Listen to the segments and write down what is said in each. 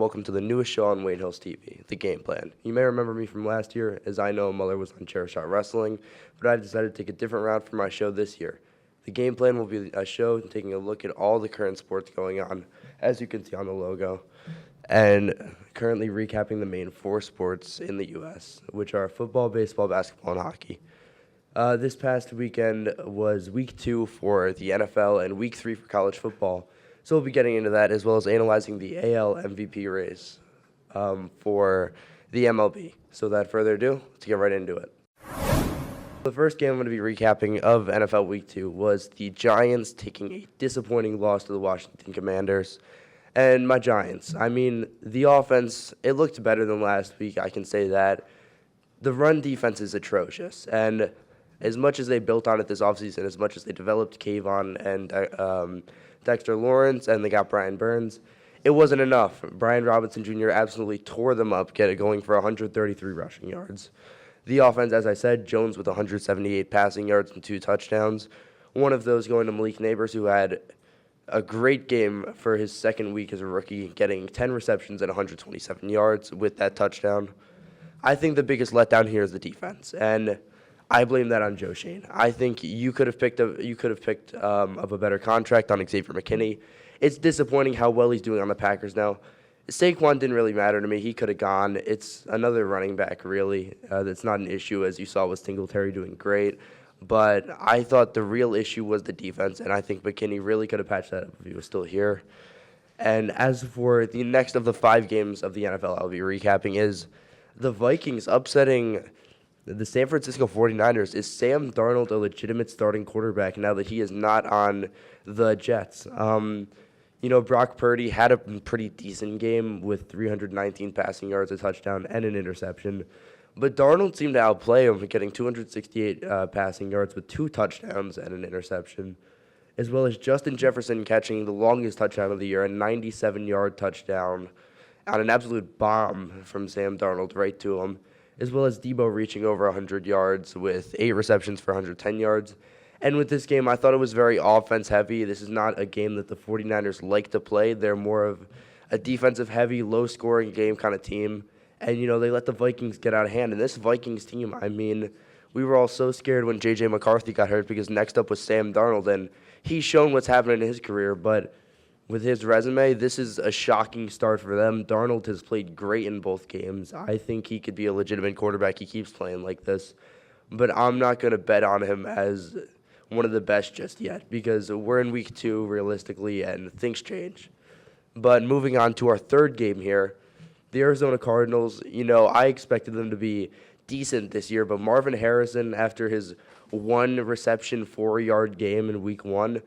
welcome to the newest show on Wayne Hills TV, The Game Plan. You may remember me from last year, as I know Mueller was on Chair Shot Wrestling, but I decided to take a different route for my show this year. The Game Plan will be a show taking a look at all the current sports going on, as you can see on the logo, and currently recapping the main four sports in the U.S., which are football, baseball, basketball, and hockey. This past weekend was week 2 for the NFL and week 3 for college football. So we'll be getting into that as well as analyzing the AL MVP race for the MLB. So without further ado, let's get right into it. The first game I'm going to be recapping of NFL Week 2 was the Giants taking a disappointing loss to the Washington Commanders. And my Giants, the offense, it looked better than last week, I can say that. The run defense is atrocious, and as much as they built on it this offseason, as much as they developed Kayvon and Dexter Lawrence, and they got Brian Burns, it wasn't enough. Brian Robinson Jr. absolutely tore them up, going for 133 rushing yards. The offense, as I said, Jones with 178 passing yards and 2 touchdowns. One of those going to Malik Neighbors, who had a great game for his second week as a rookie, getting 10 receptions and 127 yards with that touchdown. I think the biggest letdown here is the defense, and I blame that on Joe Shane. I think you could have picked up a better contract on Xavier McKinney. It's disappointing how well he's doing on the Packers now. Saquon didn't really matter to me. He could have gone. It's another running back, really. That's not an issue, as you saw with Singletary doing great. But I thought the real issue was the defense, and I think McKinney really could have patched that up if he was still here. And as for the next of the 5 games of the NFL I'll be recapping is the Vikings upsetting the San Francisco 49ers. Is Sam Darnold a legitimate starting quarterback now that he is not on the Jets? Brock Purdy had a pretty decent game with 319 passing yards, a touchdown, and an interception. But Darnold seemed to outplay him, getting 268 passing yards with 2 touchdowns and an interception, as well as Justin Jefferson catching the longest touchdown of the year, a 97-yard touchdown on an absolute bomb from Sam Darnold right to him, as well as Debo reaching over 100 yards with 8 receptions for 110 yards. And with this game, I thought it was very offense-heavy. This is not a game that the 49ers like to play. They're more of a defensive-heavy, low-scoring game kind of team. And, they let the Vikings get out of hand. And this Vikings team, we were all so scared when J.J. McCarthy got hurt because next up was Sam Darnold. And he's shown what's happening in his career, but with his resume, this is a shocking start for them. Darnold has played great in both games. I think he could be a legitimate quarterback. He keeps playing like this. But I'm not going to bet on him as one of the best just yet because we're in week 2 realistically and things change. But moving on to our third game here, the Arizona Cardinals, I expected them to be decent this year, but Marvin Harrison, after his 1 reception, 4-yard game in week 1,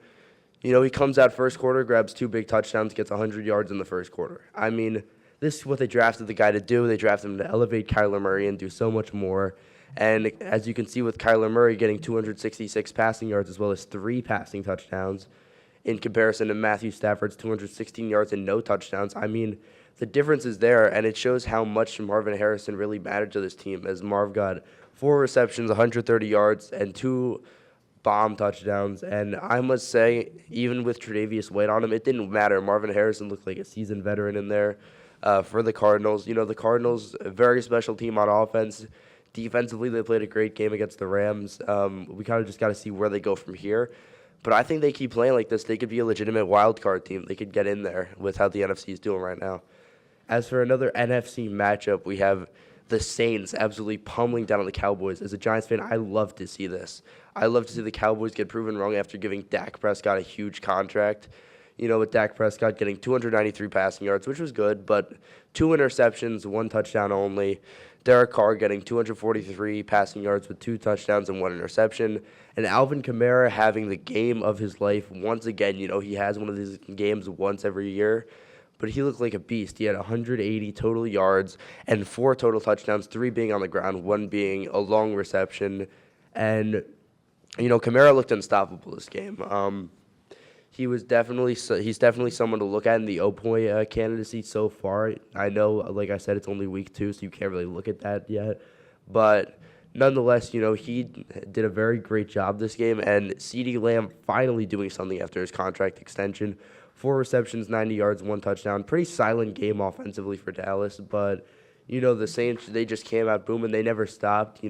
he comes out first quarter, grabs 2 big touchdowns, gets 100 yards in the first quarter. This is what they drafted the guy to do. They drafted him to elevate Kyler Murray and do so much more. And as you can see with Kyler Murray getting 266 passing yards as well as 3 passing touchdowns in comparison to Matthew Stafford's 216 yards and no touchdowns, the difference is there, and it shows how much Marvin Harrison really mattered to this team as Marv got 4 receptions, 130 yards, and 2 bomb touchdowns. And I must say, even with Tre'Davious White on him, it didn't matter. Marvin Harrison looked like a seasoned veteran in there for the Cardinals. The Cardinals, a very special team on offense. Defensively, they played a great game against the Rams. We kind of just got to see where they go from here. But I think they keep playing like this. They could be a legitimate wild card team. They could get in there with how the NFC is doing right now. As for another NFC matchup, we have the Saints absolutely pummeling down on the Cowboys. As a Giants fan, I love to see this. I love to see the Cowboys get proven wrong after giving Dak Prescott a huge contract. With Dak Prescott getting 293 passing yards, which was good, but 2 interceptions, 1 touchdown only. Derek Carr getting 243 passing yards with 2 touchdowns and 1 interception. And Alvin Kamara having the game of his life once again. He has one of these games once every year. But he looked like a beast. He had 180 total yards and 4 total touchdowns, 3 being on the ground, 1 being a long reception. And, Kamara looked unstoppable this game. He's definitely someone to look at in the O-Point candidacy so far. I know, like I said, it's only week 2, so you can't really look at that yet. But nonetheless, he did a very great job this game. And CeeDee Lamb finally doing something after his contract extension. 4 receptions, 90 yards, 1 touchdown. Pretty silent game offensively for Dallas, but, the Saints, they just came out booming. They never stopped.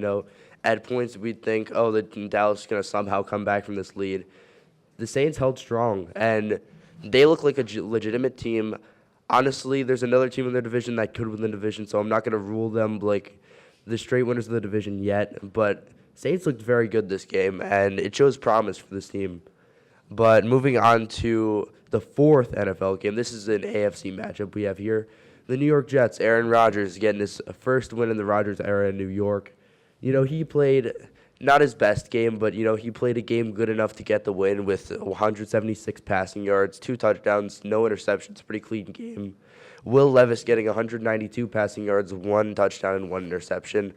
At points we'd think, oh, Dallas is going to somehow come back from this lead. The Saints held strong, and they look like a legitimate team. Honestly, there's another team in their division that could win the division, so I'm not going to rule them like the straight winners of the division yet. But Saints looked very good this game, and it shows promise for this team. But moving on to the fourth NFL game, this is an AFC matchup we have here. The New York Jets, Aaron Rodgers getting his first win in the Rodgers era in New York. He played not his best game, but, he played a game good enough to get the win with 176 passing yards, 2 touchdowns, no interceptions, pretty clean game. Will Levis getting 192 passing yards, 1 touchdown, and 1 interception.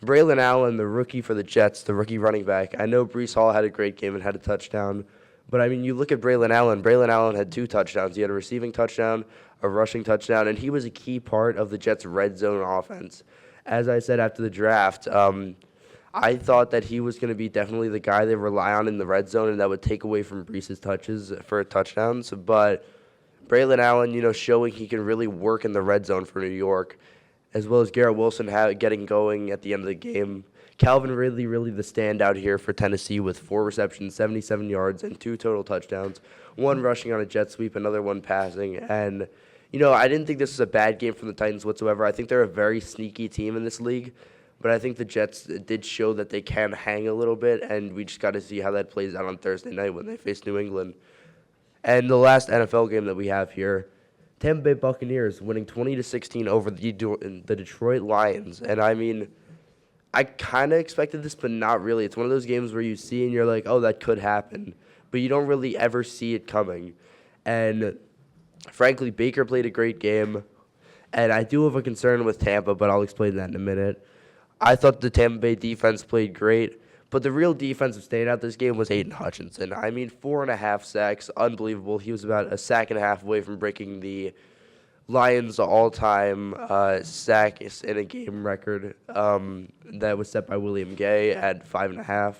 Braylon Allen, the rookie for the Jets, the rookie running back. I know Breece Hall had a great game and had a touchdown, but, you look at Braylon Allen. Braylon Allen had 2 touchdowns. He had a receiving touchdown, a rushing touchdown, and he was a key part of the Jets' red zone offense. As I said after the draft, I thought that he was going to be definitely the guy they rely on in the red zone and that would take away from Breece's touches for touchdowns. But Braylon Allen, showing he can really work in the red zone for New York, as well as Garrett Wilson getting going at the end of the game. Calvin Ridley really the standout here for Tennessee with 4 receptions, 77 yards, and 2 total touchdowns, 1 rushing on a jet sweep, another 1 passing. And, I didn't think this was a bad game from the Titans whatsoever. I think they're a very sneaky team in this league. But I think the Jets did show that they can hang a little bit, and we just got to see how that plays out on Thursday night when they face New England. And the last NFL game that we have here, Tampa Bay Buccaneers winning 20-16 over the Detroit Lions. And I kind of expected this, but not really. It's one of those games where you see and you're like, oh, that could happen. But you don't really ever see it coming. And frankly, Baker played a great game. And I do have a concern with Tampa, but I'll explain that in a minute. I thought the Tampa Bay defense played great, but the real defensive standout this game was Aiden Hutchinson. 4.5 sacks, unbelievable. He was about a sack and a half away from breaking the Lions' all-time sack in a game record that was set by William Gay at 5.5.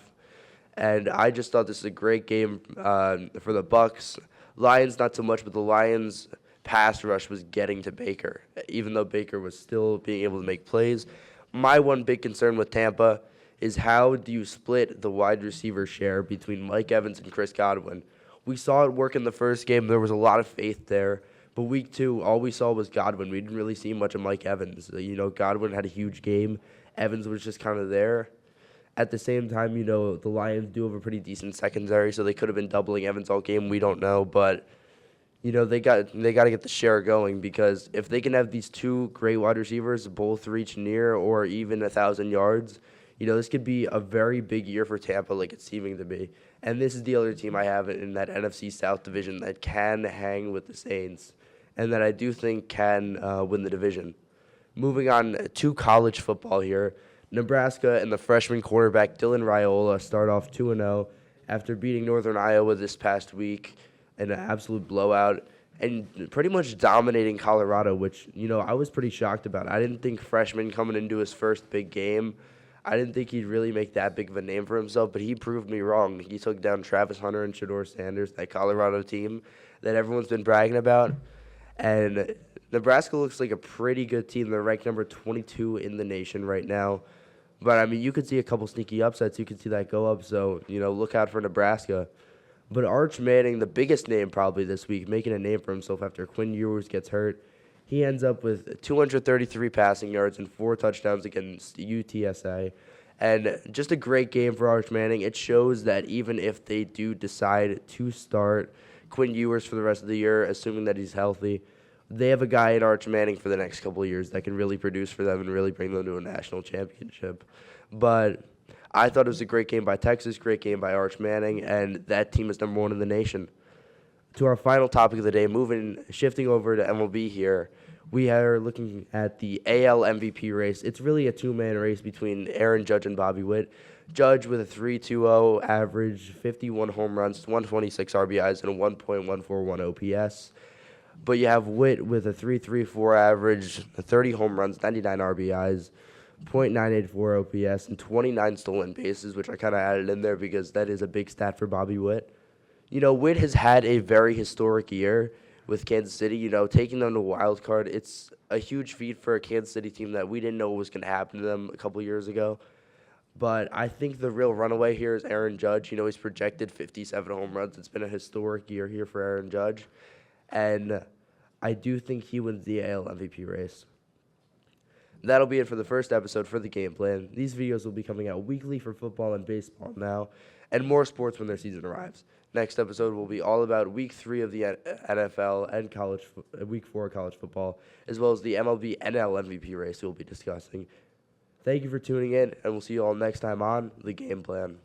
And I just thought this was a great game for the Bucs. Lions, not so much, but the Lions' pass rush was getting to Baker, even though Baker was still being able to make plays. My one big concern with Tampa is how do you split the wide receiver share between Mike Evans and Chris Godwin? We saw it work in the first game. There was a lot of faith there. But week 2, all we saw was Godwin. We didn't really see much of Mike Evans. Godwin had a huge game. Evans was just kind of there. At the same time, the Lions do have a pretty decent secondary, so they could have been doubling Evans all game. We don't know, but they got to get the share going, because if they can have these 2 great wide receivers both reach near or even 1,000 yards, this could be a very big year for Tampa, like it's seeming to be. And this is the other team I have in that NFC South division that can hang with the Saints and that I do think can win the division. Moving on to college football here, Nebraska and the freshman quarterback Dylan Raiola start off 2-0 after beating Northern Iowa this past week. An absolute blowout, and pretty much dominating Colorado, which, I was pretty shocked about. I didn't think freshman coming into his first big game, I didn't think he'd really make that big of a name for himself, but he proved me wrong. He took down Travis Hunter and Shedeur Sanders, that Colorado team that everyone's been bragging about. And Nebraska looks like a pretty good team. They're ranked number 22 in the nation right now. But, you could see a couple sneaky upsets. You could see that go up, so, look out for Nebraska. But Arch Manning, the biggest name probably this week, making a name for himself after Quinn Ewers gets hurt. He ends up with 233 passing yards and 4 touchdowns against UTSA. And just a great game for Arch Manning. It shows that even if they do decide to start Quinn Ewers for the rest of the year, assuming that he's healthy, they have a guy in Arch Manning for the next couple of years that can really produce for them and really bring them to a national championship. But I thought it was a great game by Texas, great game by Arch Manning, and that team is number 1 in the nation. To our final topic of the day, shifting over to MLB here, we are looking at the AL MVP race. It's really a 2-man race between Aaron Judge and Bobby Witt. Judge with a 3.20 average, 51 home runs, 126 RBIs, and a 1.141 OPS. But you have Witt with a 3.34 average, 30 home runs, 99 RBIs, .984 OPS, and 29 stolen bases, which I kind of added in there because that is a big stat for Bobby Witt. Witt has had a very historic year with Kansas City. Taking them to wild card, it's a huge feat for a Kansas City team that we didn't know was going to happen to them a couple years ago. But I think the real runaway here is Aaron Judge. He's projected 57 home runs. It's been a historic year here for Aaron Judge. And I do think he wins the AL MVP race. That'll be it for the first episode for the game plan. These videos will be coming out weekly for football and baseball now, and more sports when their season arrives. Next episode will be all about Week 3 of the NFL and Week 4 of college football, as well as the MLB NL MVP race we'll be discussing. Thank you for tuning in, and we'll see you all next time on The Game Plan.